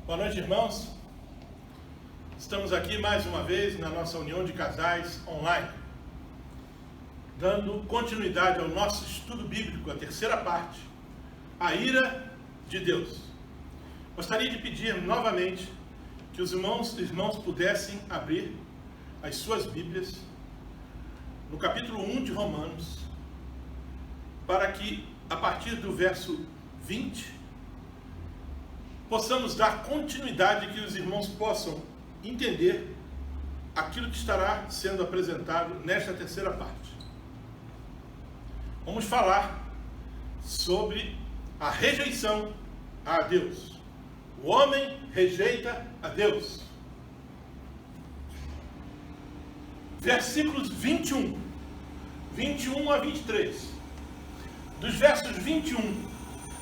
Boa noite, irmãos. Estamos aqui mais uma vez na nossa união de casais online, dando continuidade ao nosso estudo bíblico, a terceira parte, a ira de Deus. Gostaria de pedir novamente que os irmãos pudessem abrir as suas Bíblias no capítulo 1 de Romanos, para que a partir do verso 20 possamos dar continuidade, que os irmãos possam entender aquilo que estará sendo apresentado nesta terceira parte. Vamos falar sobre a rejeição a Deus. O homem rejeita a Deus. Versículos 21 a 23. Dos versos 21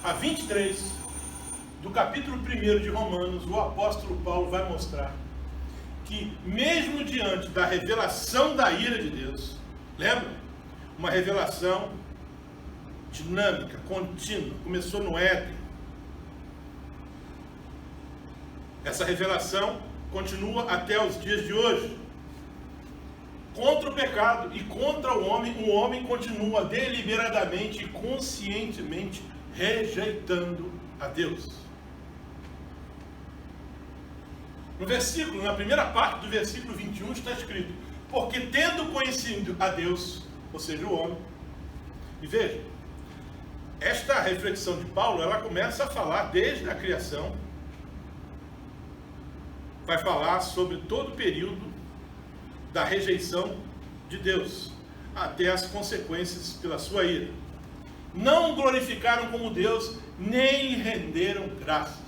a 23 do capítulo 1 de Romanos, o apóstolo Paulo vai mostrar que, mesmo diante da revelação da ira de Deus, lembra? Uma revelação dinâmica, contínua, começou no Éden. Essa revelação continua até os dias de hoje. Contra o pecado e contra o homem continua deliberadamente e conscientemente rejeitando a Deus. Na primeira parte do versículo 21 está escrito: porque tendo conhecido a Deus, ou seja, o homem. E veja, esta reflexão de Paulo, ela começa a falar desde a criação, vai falar sobre todo o período da rejeição de Deus, até as consequências pela sua ira. Não o glorificaram como Deus, nem lhe renderam graças.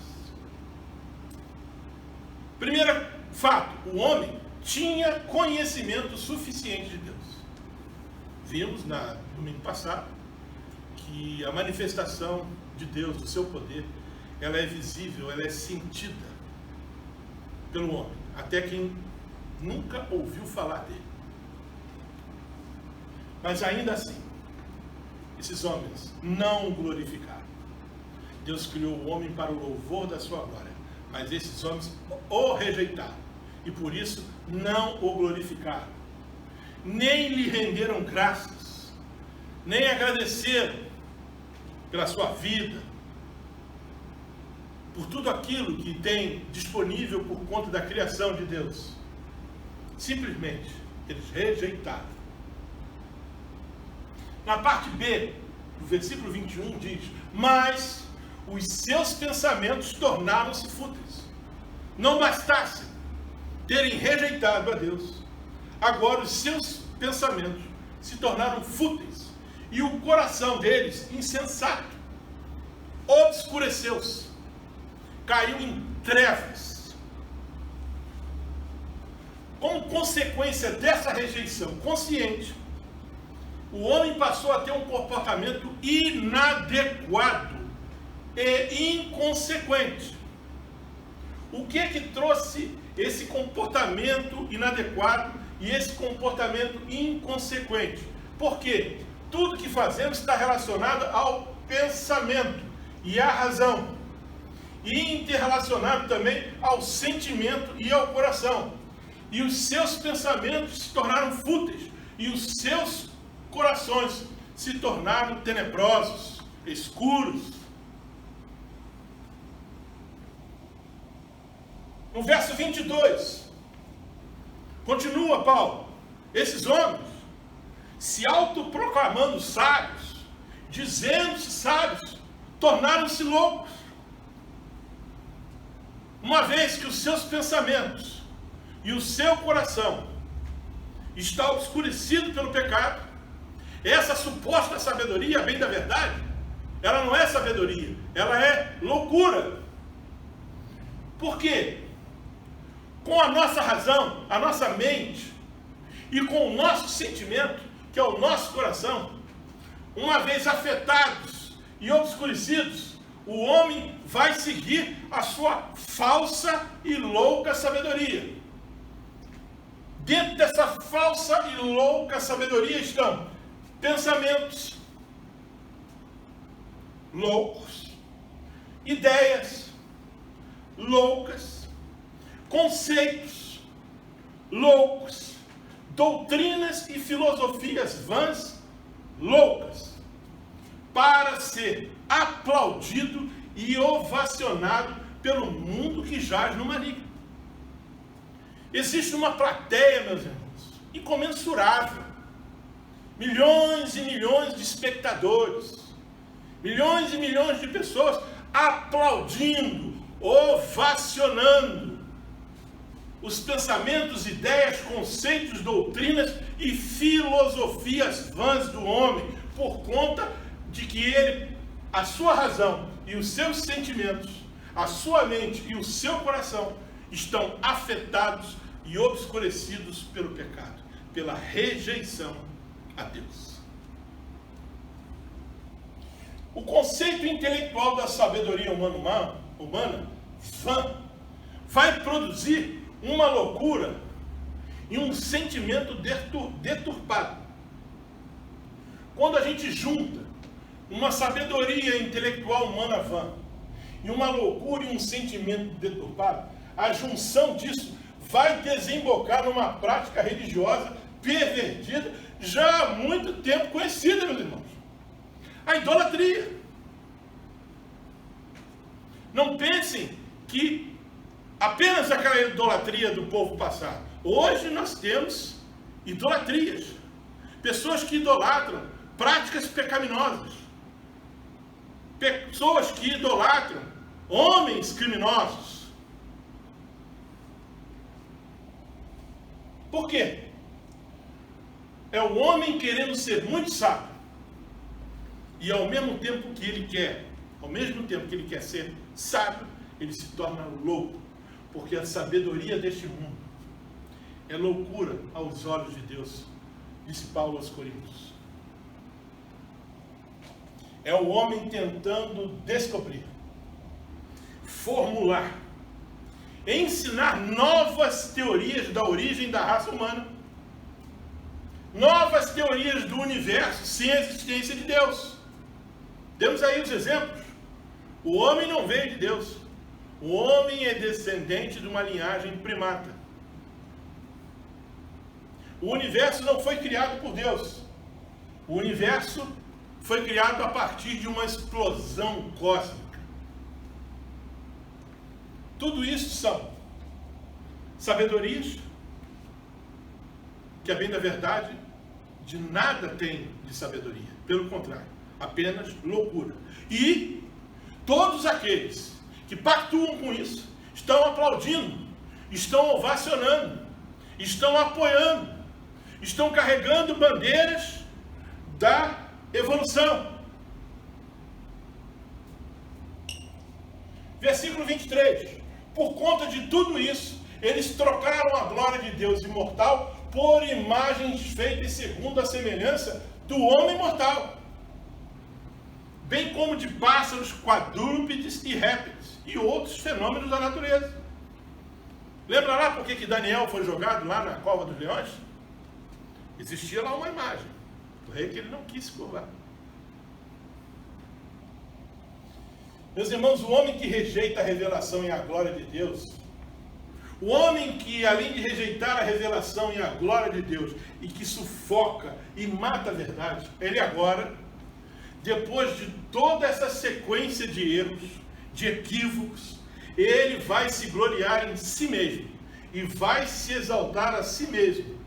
Primeiro fato, o homem tinha conhecimento suficiente de Deus. Vimos no domingo passado que a manifestação de Deus, do seu poder, ela é visível, ela é sentida pelo homem, até quem nunca ouviu falar dele. Mas ainda assim, esses homens não o glorificaram. Deus criou o homem para o louvor da sua glória, mas esses homens o rejeitaram e por isso não o glorificaram, nem lhe renderam graças, nem agradeceram pela sua vida, por tudo aquilo que tem disponível por conta da criação de Deus. Simplesmente eles rejeitaram. Na parte B do versículo 21 diz: mas os seus pensamentos tornaram-se fúteis. Não bastasse terem rejeitado a Deus, agora os seus pensamentos se tornaram fúteis e o coração deles insensato. Obscureceu-se, caiu em trevas. Como consequência dessa rejeição consciente, o homem passou a ter um comportamento inadequado e inconsequente. O que é que trouxe esse comportamento inadequado e esse comportamento inconsequente? Porque tudo que fazemos está relacionado ao pensamento e à razão, e interrelacionado também ao sentimento e ao coração. E os seus pensamentos se tornaram fúteis, e os seus corações se tornaram tenebrosos, escuros. No verso 22, continua Paulo: esses homens, se autoproclamando sábios, dizendo-se sábios, tornaram-se loucos. Uma vez que os seus pensamentos e o seu coração está obscurecido pelo pecado, essa suposta sabedoria, bem da verdade, ela não é sabedoria, ela é loucura. Por quê? Com a nossa razão, a nossa mente e com o nosso sentimento, que é o nosso coração, uma vez afetados e obscurecidos, o homem vai seguir a sua falsa e louca sabedoria. Dentro dessa falsa e louca sabedoria estão pensamentos loucos, ideias loucas, conceitos loucos, doutrinas e filosofias vãs loucas, para ser aplaudido e ovacionado pelo mundo que jaz no maligno. Existe uma plateia, meus irmãos, incomensurável, milhões e milhões de espectadores, milhões e milhões de pessoas aplaudindo, ovacionando os pensamentos, ideias, conceitos, doutrinas e filosofias vãs do homem, por conta de que ele, a sua razão e os seus sentimentos, a sua mente e o seu coração estão afetados e obscurecidos pelo pecado, pela rejeição a Deus. O conceito intelectual da sabedoria humana vã, vai produzir uma loucura e um sentimento deturpado. Quando a gente junta uma sabedoria intelectual humana vã e uma loucura e um sentimento deturpado, a junção disso vai desembocar numa prática religiosa pervertida, já há muito tempo conhecida, meus irmãos. A idolatria. Não pensem que apenas aquela idolatria do povo passado. Hoje nós temos idolatrias. Pessoas que idolatram práticas pecaminosas. Pessoas que idolatram homens criminosos. Por quê? É o homem querendo ser muito sábio. E ao mesmo tempo que ele quer ser sábio, ele se torna louco. Porque a sabedoria deste mundo é loucura aos olhos de Deus, disse Paulo aos Coríntios. É o homem tentando descobrir, formular, ensinar novas teorias da origem da raça humana, novas teorias do universo sem a existência de Deus. Temos aí os exemplos. O homem não veio de Deus. O homem é descendente de uma linhagem primata. O universo não foi criado por Deus. O universo foi criado a partir de uma explosão cósmica. Tudo isso são sabedorias que, a bem da verdade, de nada tem de sabedoria. Pelo contrário, apenas loucura. E todos aqueles que pactuam com isso estão aplaudindo, estão ovacionando, estão apoiando, estão carregando bandeiras da evolução. Versículo 23. Por conta de tudo isso, eles trocaram a glória de Deus imortal por imagens feitas segundo a semelhança do homem mortal, bem como de pássaros, quadrúpedes e répteis e outros fenômenos da natureza. Lembra lá por que Daniel foi jogado lá na cova dos leões? Existia lá uma imagem do rei que ele não quis se curvar. Meus irmãos, o homem que rejeita a revelação e a glória de Deus, o homem que, além de rejeitar a revelação e a glória de Deus, e que sufoca e mata a verdade, ele agora, depois de toda essa sequência de erros, de equívocos, ele vai se gloriar em si mesmo e vai se exaltar a si mesmo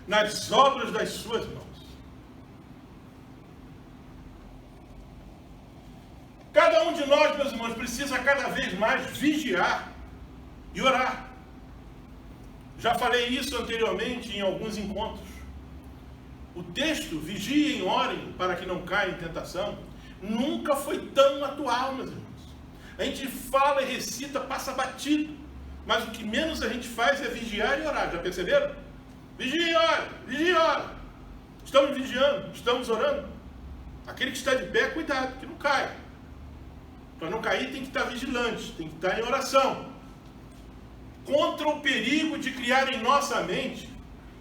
nas obras das suas mãos. Cada um de nós, meus irmãos, precisa cada vez mais vigiar e orar. Já falei isso anteriormente em alguns encontros. O texto, vigiem e orem para que não caia em tentação, nunca foi tão atual, meus irmãos. A gente fala e recita, passa batido, mas o que menos a gente faz é vigiar e orar. Já perceberam? Vigia e ora, vigia e ora. Estamos vigiando, estamos orando. Aquele que está de pé, cuidado, que não caia. Para não cair tem que estar vigilante, tem que estar em oração. Contra o perigo de criar em nossa mente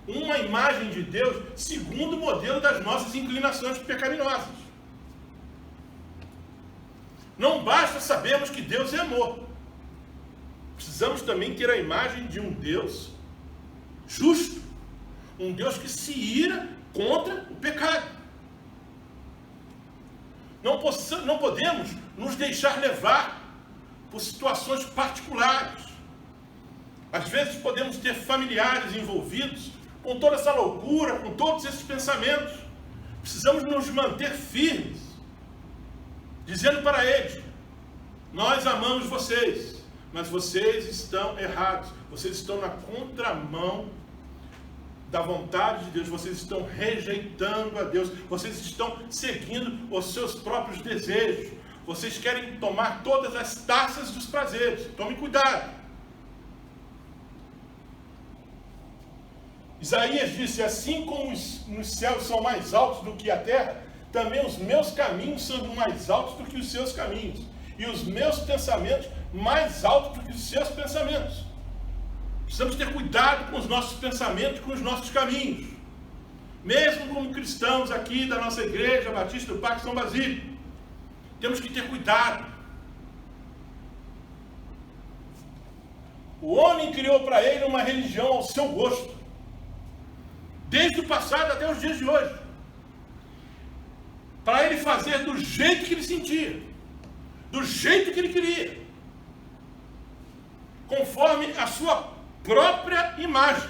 uma imagem de Deus segundo o modelo das nossas inclinações pecaminosas. Não basta sabermos que Deus é amor. precisamos também ter a imagem de um Deus justo, um Deus que se ira contra o pecado. Não podemos nos deixar levar por situações particulares. Às vezes podemos ter familiares envolvidos com toda essa loucura, com todos esses pensamentos. Precisamos nos manter firmes, dizendo para eles: nós amamos vocês, mas vocês estão errados, vocês estão na contramão da vontade de Deus, vocês estão rejeitando a Deus, vocês estão seguindo os seus próprios desejos, vocês querem tomar todas as taças dos prazeres. Tome cuidado. Isaías disse: assim como os céus são mais altos do que a terra, também os meus caminhos são mais altos do que os seus caminhos, e os meus pensamentos mais altos do que os seus pensamentos. Precisamos ter cuidado com os nossos pensamentos, com os nossos caminhos. Mesmo como cristãos aqui da nossa igreja Batista do Parque São Basílio, temos que ter cuidado. O homem criou para ele uma religião ao seu gosto, desde o passado até os dias de hoje, para ele fazer do jeito que ele sentia, do jeito que ele queria, conforme a sua própria imagem.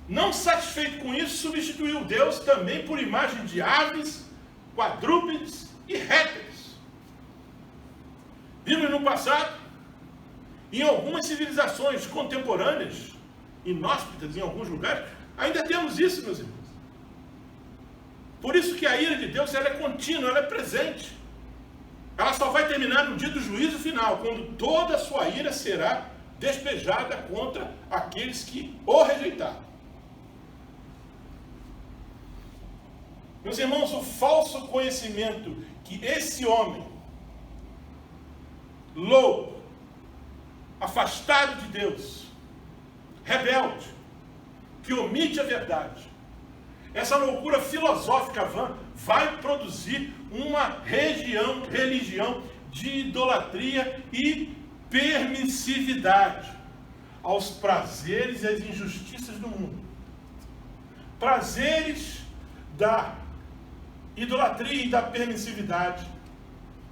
Não satisfeito com isso, substituiu Deus também por imagem de aves, quadrúpedes e répteis. Vimos no passado, em algumas civilizações contemporâneas, inóspitas em alguns lugares, ainda temos isso, meus irmãos. Por isso que a ira de Deus, ela é contínua, ela é presente. Ela só vai terminar no dia do juízo final, quando toda a sua ira será despejada contra aqueles que o rejeitaram. Meus irmãos, o falso conhecimento que esse homem, louco, afastado de Deus, rebelde, que omite a verdade, essa loucura filosófica vã vai produzir uma religião de idolatria e permissividade aos prazeres e às injustiças do mundo. Prazeres da idolatria e da permissividade,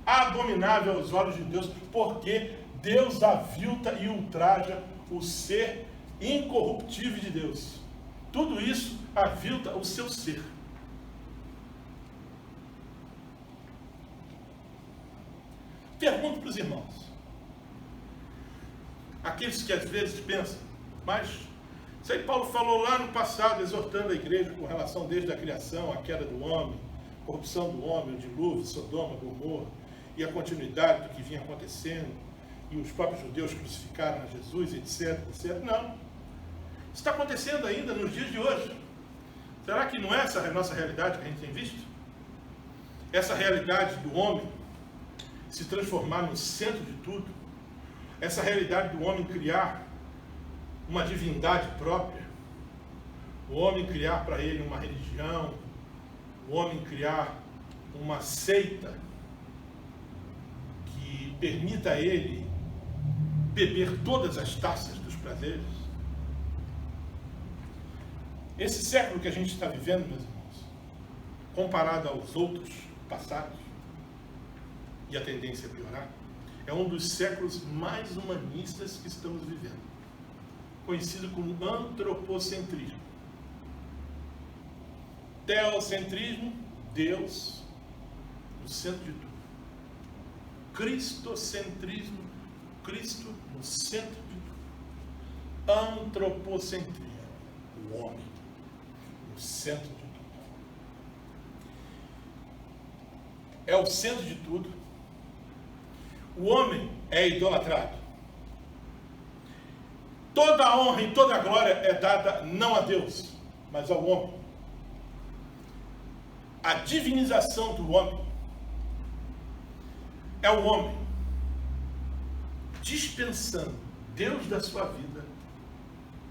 abominável aos olhos de Deus, porque Deus avilta e ultraja o ser incorruptível de Deus. Tudo isso avilta o seu ser. Pergunto para os irmãos, aqueles que às vezes pensam, mas isso aí Paulo falou lá no passado, exortando a igreja com relação desde a criação, a queda do homem, corrupção do homem, o dilúvio, Sodoma, Gomorra, e a continuidade do que vinha acontecendo, e os próprios judeus crucificaram a Jesus, etc, etc. Não. Isso está acontecendo ainda nos dias de hoje. Será que não é essa a nossa realidade que a gente tem visto? Essa realidade do homem se transformar no centro de tudo? Essa realidade do homem criar uma divindade própria? O homem criar para ele uma religião? O homem criar uma seita que permita a ele beber todas as taças dos prazeres? Esse século que a gente está vivendo, meus irmãos, comparado aos outros passados, e a tendência a piorar, é um dos séculos mais humanistas que estamos vivendo, conhecido como antropocentrismo. Teocentrismo, Deus no centro de tudo. Cristocentrismo, Cristo no centro de tudo. Antropocentrismo, o homem no centro de tudo. É o centro de tudo. O homem é idolatrado. Toda a honra e toda a glória é dada não a Deus, mas ao homem. A divinização do homem é o homem dispensando Deus da sua vida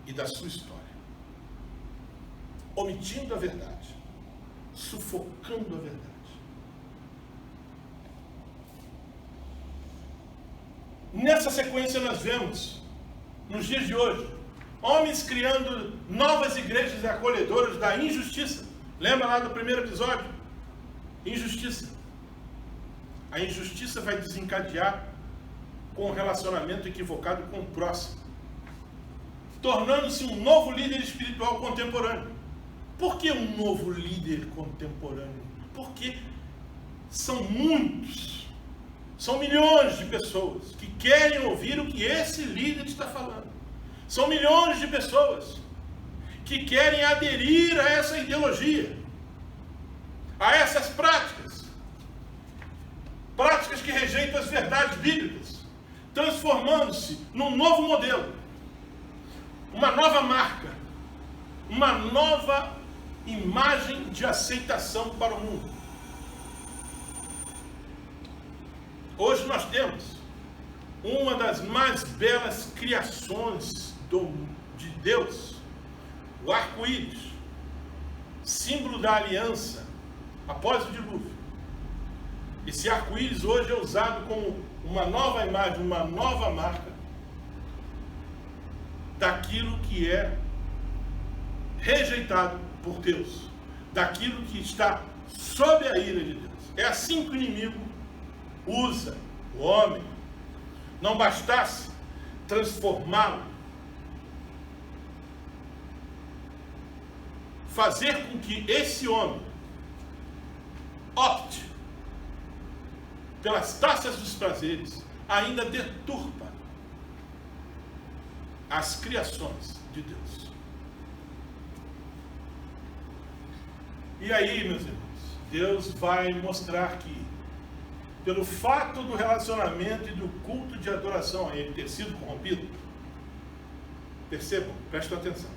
e da sua história, omitindo a verdade, sufocando a verdade. Nessa sequência nós vemos, nos dias de hoje, homens criando novas igrejas acolhedoras da injustiça. Lembra lá do primeiro episódio? Injustiça. A injustiça vai desencadear com um relacionamento equivocado com o próximo, tornando-se um novo líder espiritual contemporâneo. Por que um novo líder contemporâneo? Porque são muitos, são milhões de pessoas que querem ouvir o que esse líder está falando. São milhões de pessoas que querem aderir a essa ideologia, a essas práticas que rejeitam as verdades bíblicas, transformando-se num novo modelo, uma nova marca, uma nova imagem de aceitação para o mundo. Hoje nós temos uma das mais belas criações de Deus, o arco-íris, símbolo da aliança após o dilúvio. Esse arco-íris hoje é usado como uma nova imagem, uma nova marca daquilo que é rejeitado por Deus, daquilo que está sob a ira de Deus. É assim que o inimigo usa o homem. Não bastasse transformá-lo, fazer com que esse homem opte pelas taças dos prazeres, ainda deturpa as criações de Deus. E aí, meus irmãos, Deus vai mostrar que, pelo fato do relacionamento e do culto de adoração a Ele ter sido corrompido, percebam, prestem atenção,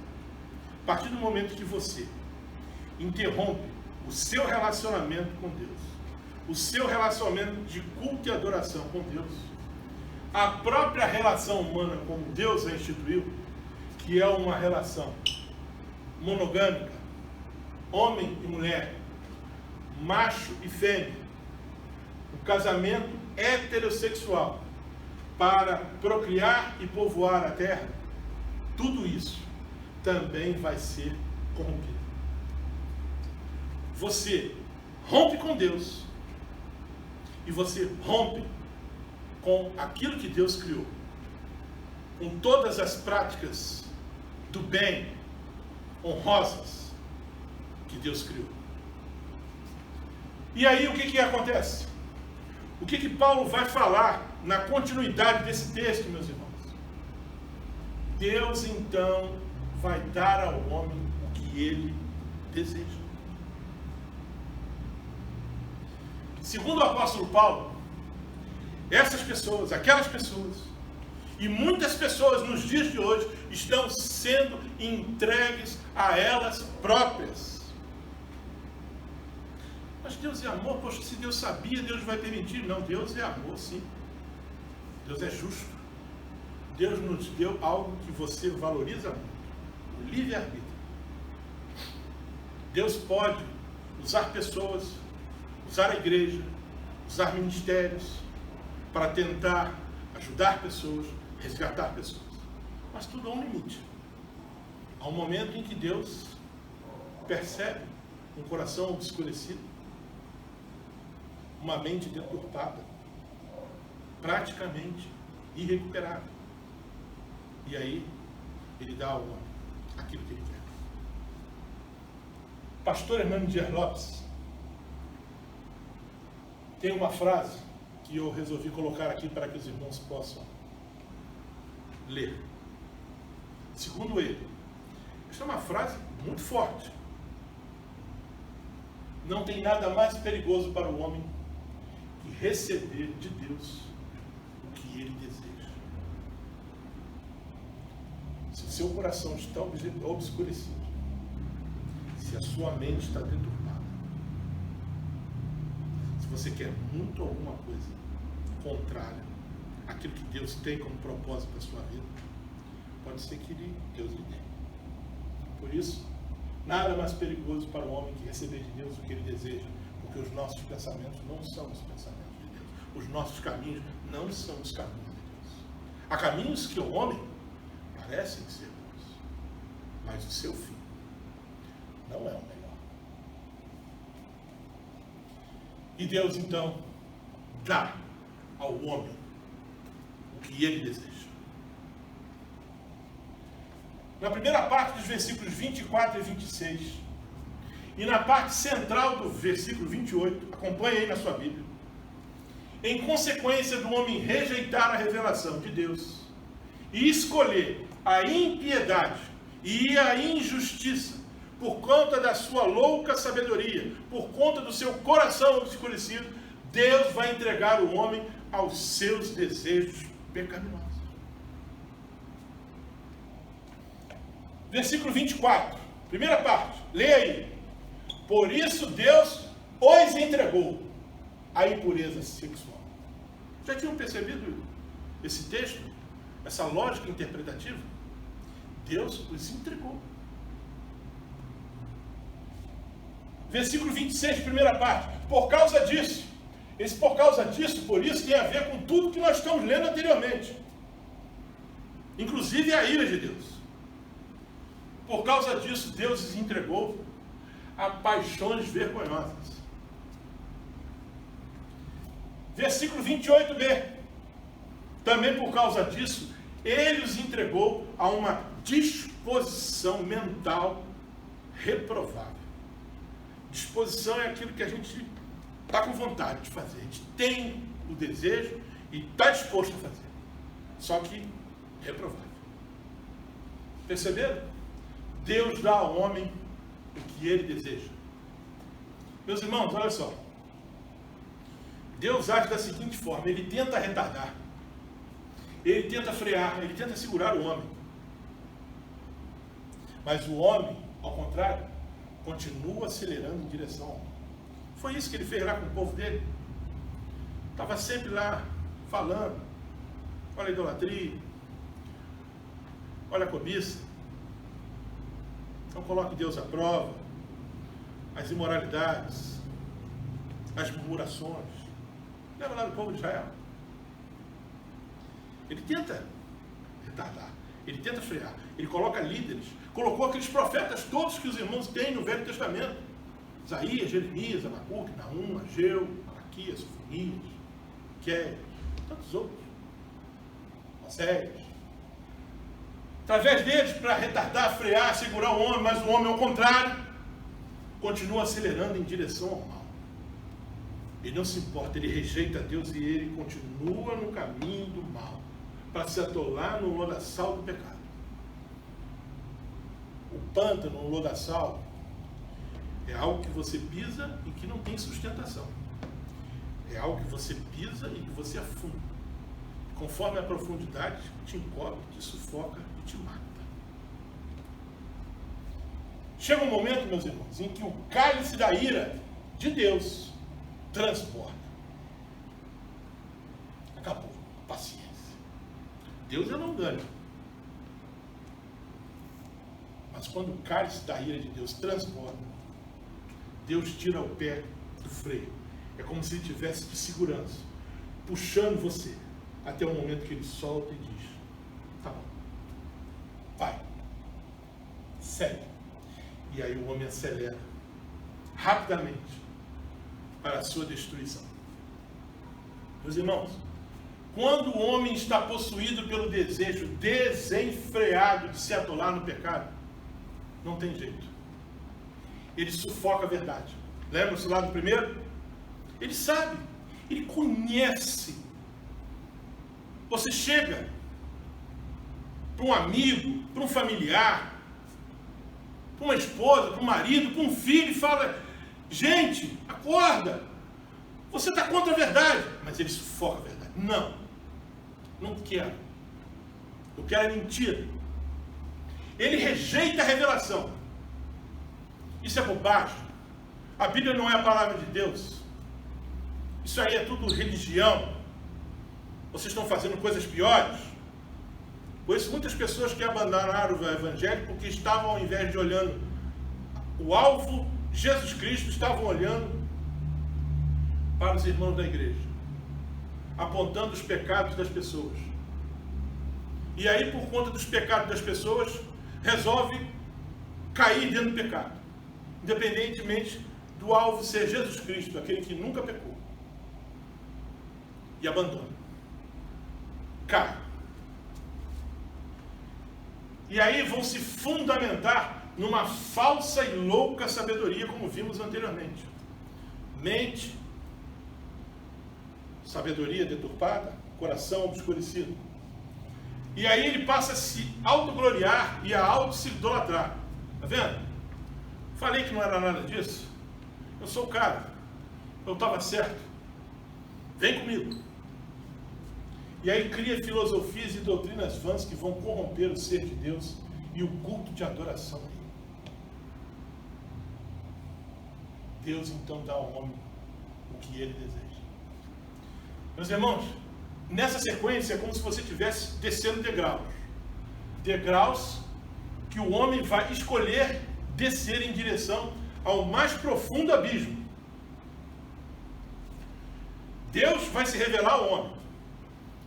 a partir do momento que você interrompe o seu relacionamento com Deus, o seu relacionamento de culto e adoração com Deus, a própria relação humana como Deus a instituiu, que é uma relação monogâmica, homem e mulher, macho e fêmea, um casamento heterossexual para procriar e povoar a terra, tudo isso também vai ser corrompido. Você rompe com Deus e você rompe com aquilo que Deus criou, com todas as práticas do bem, honrosas, que Deus criou. E aí o que acontece? O que Paulo vai falar na continuidade desse texto, meus irmãos? Deus então vai dar ao homem o que ele deseja. Segundo o apóstolo Paulo, essas pessoas, aquelas pessoas, e muitas pessoas nos dias de hoje estão sendo entregues a elas próprias. Mas Deus é amor, poxa, se Deus sabia, Deus vai permitir. Não, Deus é amor, sim. Deus é justo. Deus nos deu algo que você valoriza muito, o livre-arbítrio. Deus pode usar pessoas, usar a igreja, usar ministérios, para tentar ajudar pessoas, resgatar pessoas. Mas tudo há um limite. Há um momento em que Deus percebe um coração obscurecido, uma mente deturpada, praticamente irrecuperável. E aí, Ele dá ao homem aquilo que Ele quer. Pastor Hernando Dias Lopes tem uma frase que eu resolvi colocar aqui para que os irmãos possam ler. Segundo ele, esta é uma frase muito forte. Não tem nada mais perigoso para o homem que receber de Deus o que ele deseja. Se o seu coração está obscurecido, se a sua mente está deturpada, se você quer muito alguma coisa contrária àquilo que Deus tem como propósito para a sua vida, pode ser que Deus lhe dê. Por isso, nada mais perigoso para o homem que receber de Deus o que ele deseja, porque os nossos pensamentos não são os pensamentos de Deus. Os nossos caminhos não são os caminhos de Deus. Há caminhos que ao homem parecem ser bons, mas o seu fim não é o melhor. E Deus, então, dá ao homem o que ele deseja. Na primeira parte dos versículos 24 e 26, e na parte central do versículo 28, acompanhe aí na sua Bíblia, em consequência do homem rejeitar a revelação de Deus e escolher a impiedade e a injustiça por conta da sua louca sabedoria, por conta do seu coração obscurecido, Deus vai entregar o homem aos seus desejos pecaminosos. Versículo 24, primeira parte, leia aí. Por isso Deus os entregou à impureza sexual. Já tinham percebido esse texto? Essa lógica interpretativa? Deus os entregou. Versículo 26, primeira parte. Por causa disso. Esse por causa disso, por isso, tem a ver com tudo que nós estamos lendo anteriormente. Inclusive a ira de Deus. Por causa disso, Deus os entregou a paixões vergonhosas. Versículo 28b. Também por causa disso, ele os entregou a uma disposição mental reprovável. Disposição é aquilo que a gente está com vontade de fazer. A gente tem o desejo e está disposto a fazer. Só que reprovável. Perceberam? Deus dá ao homem o que ele deseja. Meus irmãos, olha só. Deus age da seguinte forma: ele tenta retardar, ele tenta frear, ele tenta segurar o homem. Mas o homem, ao contrário, continua acelerando em direção ao mal. Foi isso que ele fez lá com o povo dele. Estava sempre lá falando: olha a idolatria, olha a cobiça, não coloque Deus à prova, as imoralidades, as murmurações. Leva lá no povo de Israel. Ele tenta retardar, ele tenta frear, ele coloca líderes, colocou aqueles profetas todos que os irmãos têm no Velho Testamento: Isaías, Jeremias, Abacuque, Naum, Ageu, Malaquias, Sofonias, Miqueias, tantos outros, Oséias. Através deles, para retardar, frear, segurar o homem, mas o homem, ao contrário, continua acelerando em direção ao mal. Ele não se importa, ele rejeita Deus e ele continua no caminho do mal, para se atolar no lodaçal do pecado. O pântano, o lodaçal, é algo que você pisa e que não tem sustentação. É algo que você pisa e que você afunda. Conforme a profundidade, te encobre, te sufoca e te mata. Chega um momento, meus irmãos, em que o cálice da ira de Deus transborda. Acabou. Paciência. Deus é longânimo. Mas quando o cálice da ira de Deus transborda, Deus tira o pé do freio. É como se ele tivesse de segurança, puxando você, até o momento que ele solta e diz: tá bom, vai, segue. E aí o homem acelera rapidamente para a sua destruição. Meus irmãos, quando o homem está possuído pelo desejo desenfreado de se atolar no pecado, não tem jeito. Ele sufoca a verdade. Lembra-se lá do primeiro? Ele sabe, ele conhece. Você chega para um amigo, para um familiar, para uma esposa, para um marido, para um filho e fala: gente, acorda, você está contra a verdade. Mas ele sufoca a verdade. Não quero. Eu quero a mentira. Ele rejeita a revelação. Isso é bobagem. A Bíblia não é a palavra de Deus. Isso aí é tudo religião. Vocês estão fazendo coisas piores. Conheço muitas pessoas que abandonaram o Evangelho porque estavam, ao invés de olhando o alvo, Jesus Cristo, estavam olhando para os irmãos da igreja, apontando os pecados das pessoas. E aí, por conta dos pecados das pessoas, resolve cair dentro do pecado. Independentemente do alvo ser Jesus Cristo, aquele que nunca pecou. E abandona. Cai. E aí vão se fundamentar numa falsa e louca sabedoria, como vimos anteriormente. Mente, sabedoria deturpada, coração obscurecido. E aí ele passa a se autogloriar e a auto-se idolatrar. Tá vendo? Falei que não era nada disso. Eu sou o cara. Eu estava certo. Vem comigo. E aí cria filosofias e doutrinas vãs que vão corromper o ser de Deus e o culto de adoração dele. Deus então dá ao homem o que ele deseja. Meus irmãos, nessa sequência é como se você estivesse descendo degraus. Degraus que o homem vai escolher descer em direção ao mais profundo abismo. Deus vai se revelar ao homem.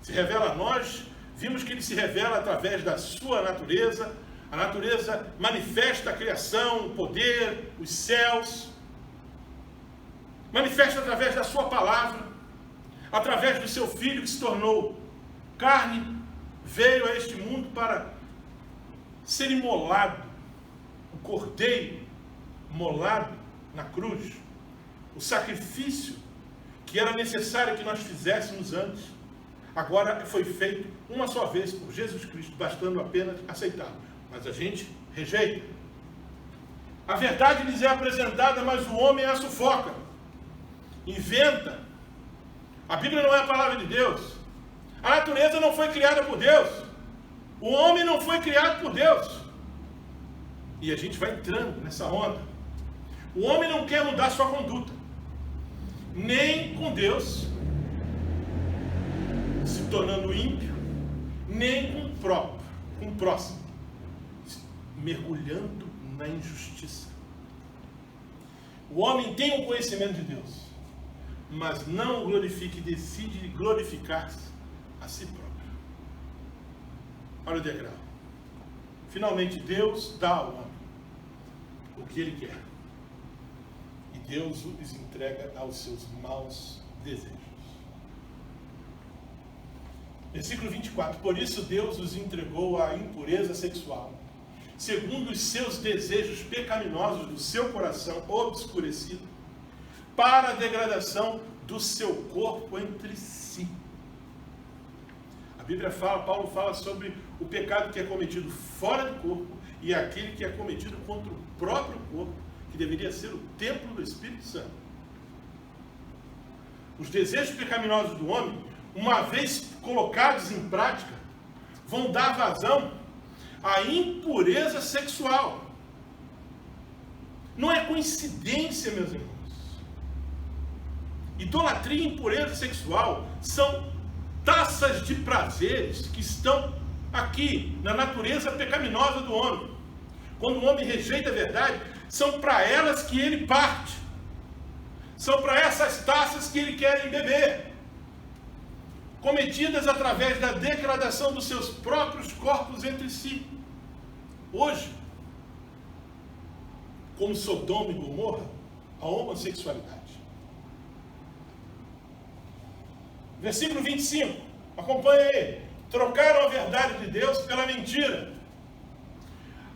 Se revela a nós, vimos que ele se revela através da sua natureza. A natureza manifesta a criação, o poder, os céus. Manifesta através da sua palavra, através do seu Filho que se tornou carne, veio a este mundo para ser imolado, o cordeiro molado na cruz, o sacrifício que era necessário que nós fizéssemos antes, agora foi feito uma só vez por Jesus Cristo, bastando apenas aceitá-lo. Mas a gente rejeita. A verdade lhes é apresentada, mas o homem a sufoca, inventa. A Bíblia não é a palavra de Deus. A natureza não foi criada por Deus. O homem não foi criado por Deus. E a gente vai entrando nessa onda. O homem não quer mudar sua conduta, nem com Deus, se tornando ímpio, nem com o próprio, com o próximo, mergulhando na injustiça. O homem tem o conhecimento de Deus, mas não o glorifica e decide glorificar-se a si próprio. Olha o degrau. Finalmente Deus dá ao homem o que ele quer. E Deus os entrega aos seus maus desejos. Versículo 24. Por isso Deus os entregou à impureza sexual, segundo os seus desejos pecaminosos do seu coração obscurecido, para a degradação do seu corpo entre si. A Bíblia fala, Paulo fala sobre o pecado que é cometido fora do corpo e aquele que é cometido contra o próprio corpo, que deveria ser o templo do Espírito Santo. Os desejos pecaminosos do homem, uma vez colocados em prática, vão dar vazão à impureza sexual. Não é coincidência, meus irmãos. Idolatria e impureza sexual são taças de prazeres que estão aqui na natureza pecaminosa do homem. Quando o homem rejeita a verdade, são para elas que ele parte. São para essas taças que ele quer beber, cometidas através da degradação dos seus próprios corpos entre si. Hoje, como Sodoma e Gomorra, a homossexualidade. Versículo 25, acompanha aí. Trocaram a verdade de Deus pela mentira.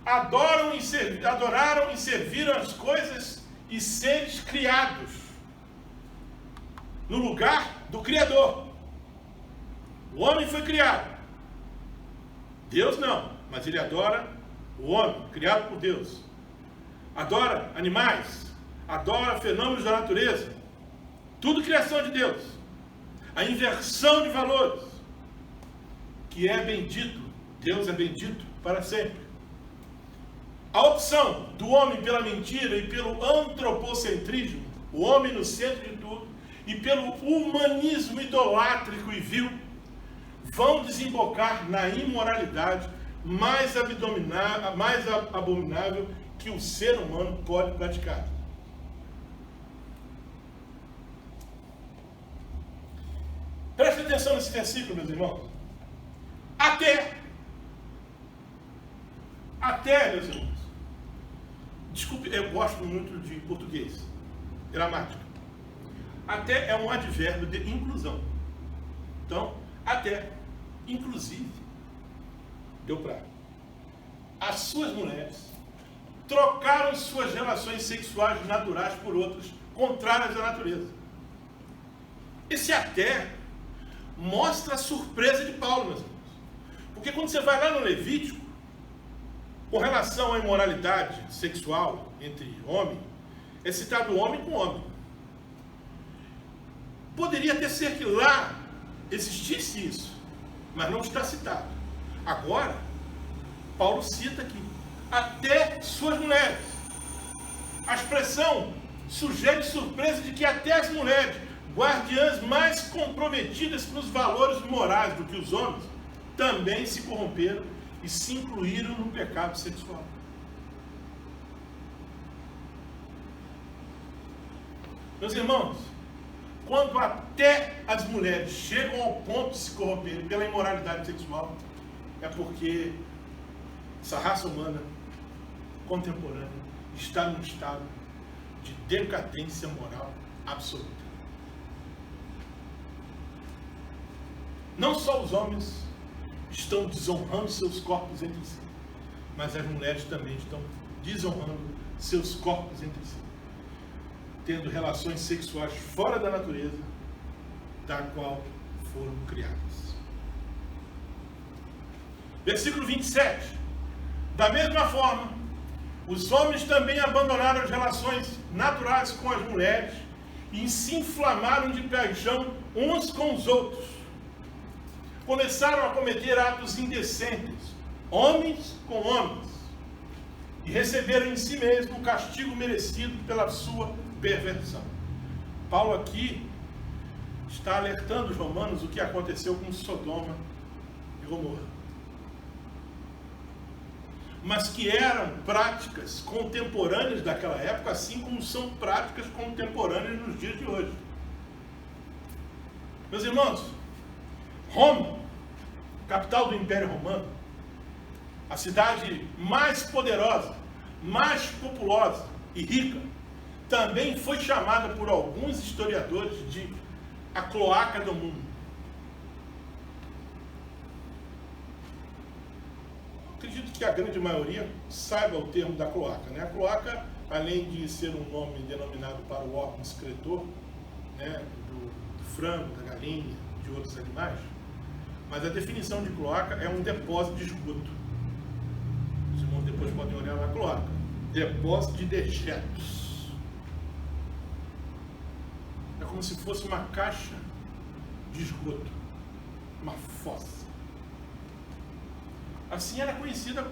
Adoraram e serviram as coisas e seres criados no lugar do Criador. O homem foi criado. Deus não, mas ele adora o homem, criado por Deus. Adora animais, adora fenômenos da natureza. Tudo criação de Deus. A inversão de valores, que é bendito, Deus é bendito para sempre. A opção do homem pela mentira e pelo antropocentrismo, o homem no centro de tudo, e pelo humanismo idolátrico e vil, vão desembocar na imoralidade mais abominável que o ser humano pode praticar. Preste atenção nesse versículo, meus irmãos. Até Até, meus irmãos. Desculpe, eu gosto muito de português. Gramática. Até é um advérbio de inclusão. Então, até, inclusive, deu pra. As suas mulheres trocaram suas relações sexuais naturais por outras contrárias à natureza. Esse até mostra a surpresa de Paulo, meus irmãos. Porque quando você vai lá no Levítico, com relação à imoralidade sexual entre homem, é citado homem com homem. Poderia até ser que lá existisse isso, mas não está citado. Agora, Paulo cita aqui, até suas mulheres. A expressão sugere surpresa de que até as mulheres, guardiãs mais comprometidas nos valores morais do que os homens, também se corromperam e se incluíram no pecado sexual. Meus irmãos, quando até as mulheres chegam ao ponto de se corromperem pela imoralidade sexual, é porque essa raça humana contemporânea está num estado de decadência moral absoluta. Não só os homens estão desonrando seus corpos entre si, mas as mulheres também estão desonrando seus corpos entre si, tendo relações sexuais fora da natureza da qual foram criadas. Versículo 27. Da mesma forma, os homens também abandonaram as relações naturais com as mulheres e se inflamaram de paixão uns com os outros. Começaram a cometer atos indecentes, homens com homens, e receberam em si mesmo o castigo merecido pela sua perversão. Paulo aqui está alertando os romanos o que aconteceu com Sodoma e Gomorra, mas que eram práticas contemporâneas daquela época, assim como são práticas contemporâneas nos dias de hoje. Meus irmãos, Roma, capital do Império Romano, a cidade mais poderosa, mais populosa e rica, também foi chamada por alguns historiadores de a cloaca do mundo. Acredito que a grande maioria saiba o termo da cloaca, né? A cloaca, além de ser um nome denominado para o órgão excretor, né, do frango, da galinha, de outros animais, mas a definição de cloaca é um depósito de esgoto. Os irmãos depois podem olhar na cloaca. Depósito de dejetos. É como se fosse uma caixa de esgoto, uma fossa. Assim era conhecida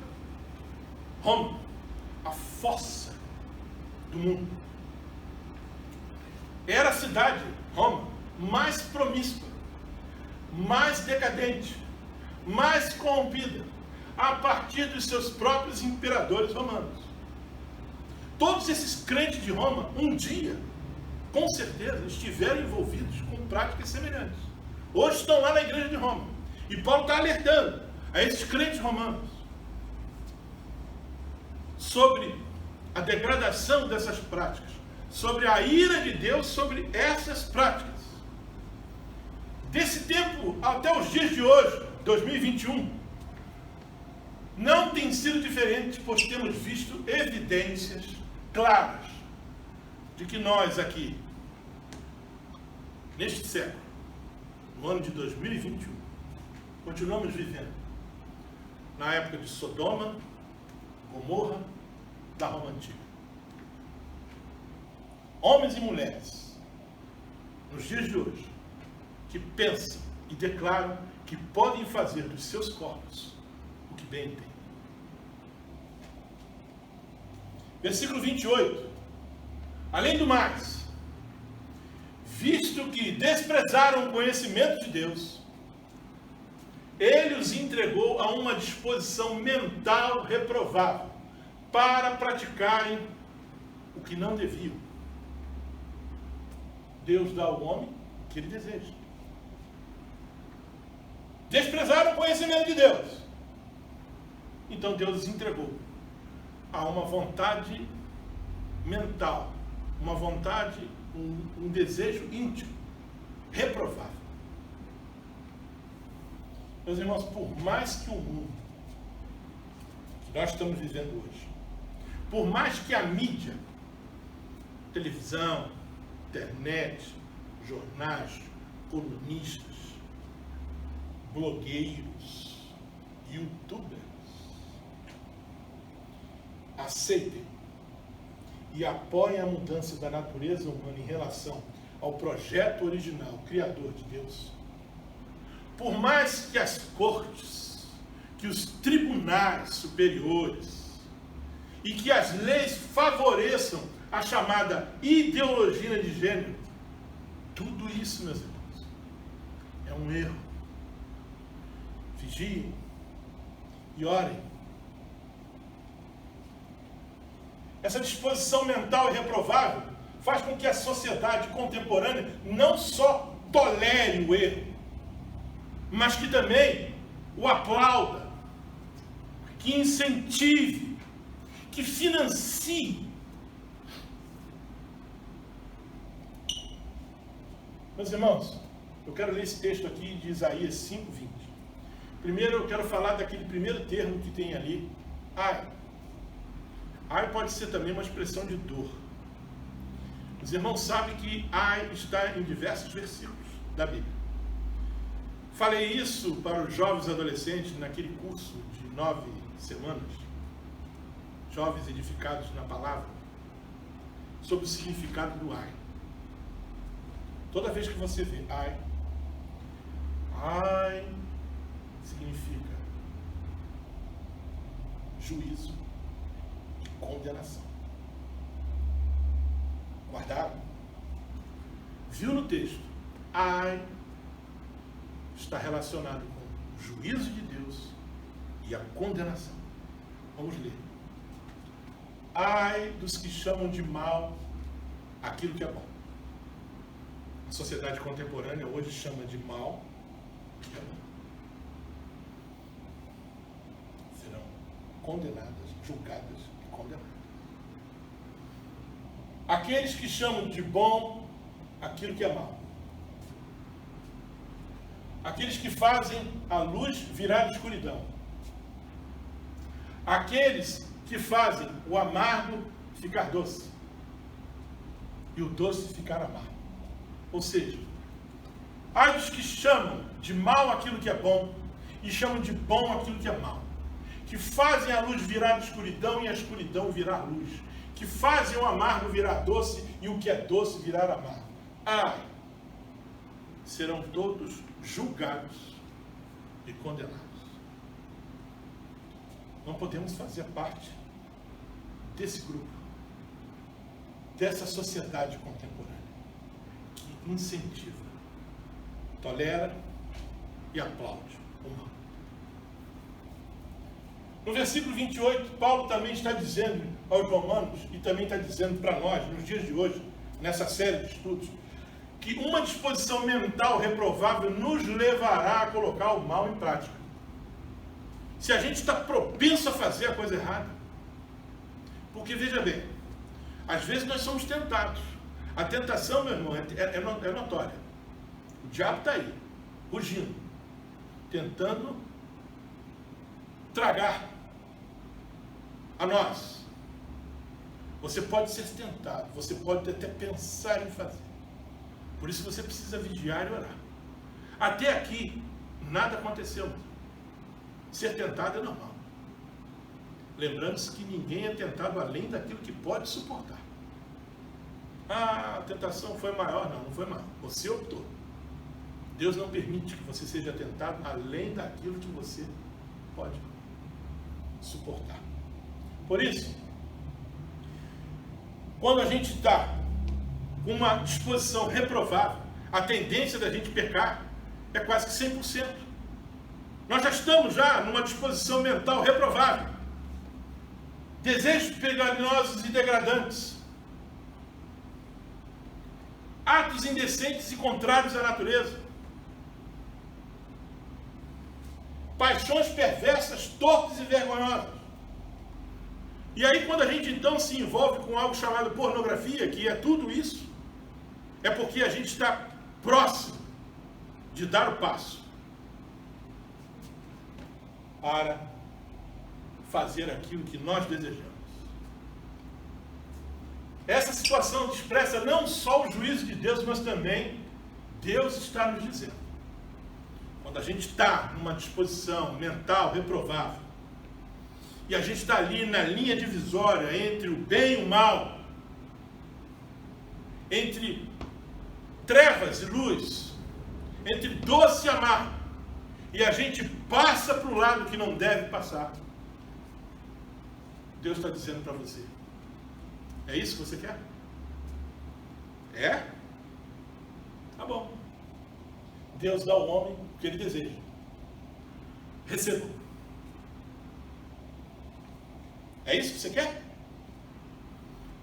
Roma, a fossa do mundo. Era a cidade, Roma, mais promíscua, mais decadente, mais corrompida, a partir dos seus próprios imperadores romanos. Todos esses crentes de Roma, um dia, com certeza, estiveram envolvidos com práticas semelhantes. Hoje estão lá na igreja de Roma. E Paulo está alertando a esses crentes romanos sobre a degradação dessas práticas, sobre a ira de Deus sobre essas práticas. Desse tempo até os dias de hoje, 2021, não tem sido diferente, pois temos visto evidências claras de que nós aqui, neste século, no ano de 2021, continuamos vivendo na época de Sodoma, Gomorra, da Roma Antiga. Homens e mulheres, nos dias de hoje, que pensam e declaram que podem fazer dos seus corpos o que bem entendem. Versículo 28. Além do mais, visto que desprezaram o conhecimento de Deus, Ele os entregou a uma disposição mental reprovável para praticarem o que não deviam. Deus dá ao homem o que ele deseja. Desprezaram o conhecimento de Deus. Então Deus os entregou a uma vontade mental, uma vontade, um desejo íntimo, reprovável. Meus irmãos, por mais que o mundo que nós estamos vivendo hoje, por mais que a mídia, televisão, internet, jornais, colunistas, blogueiros, youtubers, aceitem e apoiem a mudança da natureza humana em relação ao projeto original, criador de Deus, por mais que as cortes, que os tribunais superiores e que as leis favoreçam a chamada ideologia de gênero, tudo isso, meus irmãos, é um erro. Vigiem e orem. Essa disposição mental irreprovável faz com que a sociedade contemporânea não só tolere o erro, mas que também o aplauda, que incentive, que financie. Meus irmãos, eu quero ler esse texto aqui de Isaías 5:20. Primeiro eu quero falar daquele primeiro termo que tem ali, ai. Ai pode ser também uma expressão de dor. Os irmãos sabem que ai está em diversos versículos da Bíblia. Falei isso para os jovens adolescentes naquele curso de 9 semanas, jovens edificados na palavra, sobre o significado do ai. Toda vez que você vê ai significa juízo e condenação. Guardaram? Viu no texto? Ai está relacionado com o juízo de Deus e a condenação. Vamos ler. Ai dos que chamam de mal aquilo que é bom. A sociedade contemporânea hoje chama de mal o que é bom. Serão condenadas, julgadas e condenadas. Aqueles que chamam de bom aquilo que é mal. Aqueles que fazem a luz virar escuridão. Aqueles que fazem o amargo ficar doce. E o doce ficar amargo. Ou seja, ai dos que chamam de mal aquilo que é bom e chamam de bom aquilo que é mal. Que fazem a luz virar escuridão e a escuridão virar luz. Que fazem o amargo virar doce e o que é doce virar amargo. Ai, serão todos julgados e condenados. Não podemos fazer parte desse grupo, dessa sociedade contemporânea que incentiva, tolera e aplaude o mal. No versículo 28, Paulo também está dizendo aos romanos e também está dizendo para nós, nos dias de hoje, nessa série de estudos, que uma disposição mental reprovável nos levará a colocar o mal em prática. Se a gente está propenso a fazer a coisa errada. Porque, veja bem, às vezes nós somos tentados. A tentação, meu irmão, é notória. O diabo está aí, rugindo, tentando tragar a nós. Você pode ser tentado, você pode até pensar em fazer. Por isso você precisa vigiar e orar. Até aqui, nada aconteceu. Ser tentado é normal. Lembrando-se que ninguém é tentado além daquilo que pode suportar. A tentação foi maior. Não foi maior. Você optou. Deus não permite que você seja tentado além daquilo que você pode suportar. Por isso, quando a gente está com uma disposição reprovável, a tendência da gente pecar é quase que 100%. Nós já estamos numa disposição mental reprovável. Desejos pecaminosos e degradantes. Atos indecentes e contrários à natureza. Paixões perversas, torpes e vergonhosas. E aí, quando a gente então se envolve com algo chamado pornografia, que é tudo isso, é porque a gente está próximo de dar o passo para fazer aquilo que nós desejamos. Essa situação expressa não só o juízo de Deus, mas também Deus está nos dizendo. Quando a gente está numa disposição mental reprovável, e a gente está ali na linha divisória entre o bem e o mal, entre trevas e luz, entre doce e amargo, e a gente passa para o lado que não deve passar, Deus está dizendo para você: é isso que você quer? É? Tá bom. Deus dá ao homem o que ele deseja. Receba. É isso que você quer?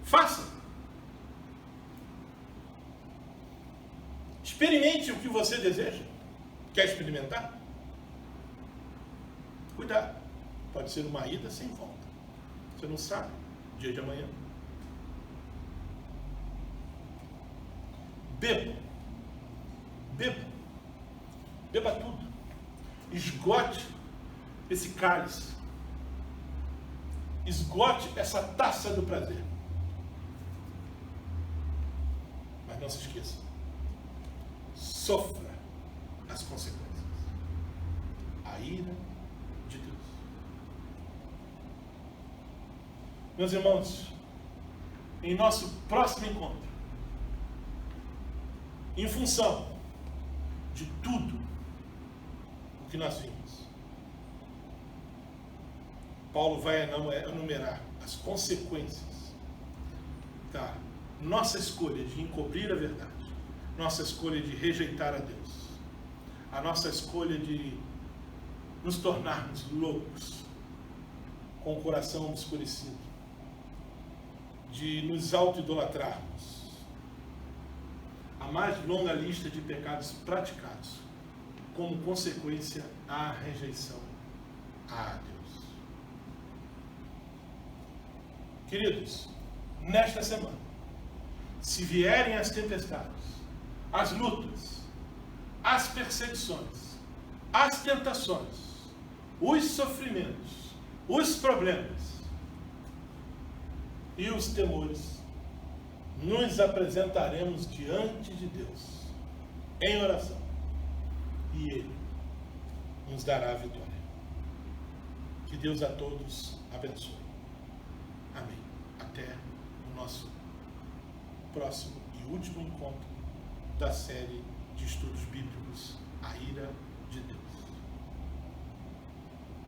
Faça. Experimente o que você deseja. Quer experimentar? Cuidado. Pode ser uma ida sem volta. Você não sabe o dia de amanhã. Beba. Beba. Beba tudo. Esgote esse cálice. Esgote essa taça do prazer. Mas não se esqueça. Sofra as consequências. A ira de Deus. Meus irmãos, em nosso próximo encontro, em função de tudo o que nós vimos, Paulo vai enumerar as consequências da nossa escolha de encobrir a verdade, nossa escolha de rejeitar a Deus, a nossa escolha de nos tornarmos loucos, com o coração obscurecido, de nos auto-idolatrarmos, a mais longa lista de pecados praticados, como consequência à rejeição a Deus. Queridos, nesta semana, se vierem as tempestades, as lutas, as perseguições, as tentações, os sofrimentos, os problemas e os temores, nos apresentaremos diante de Deus em oração e Ele nos dará a vitória. Que Deus a todos abençoe. Amém. Até o nosso próximo e último encontro da série de estudos bíblicos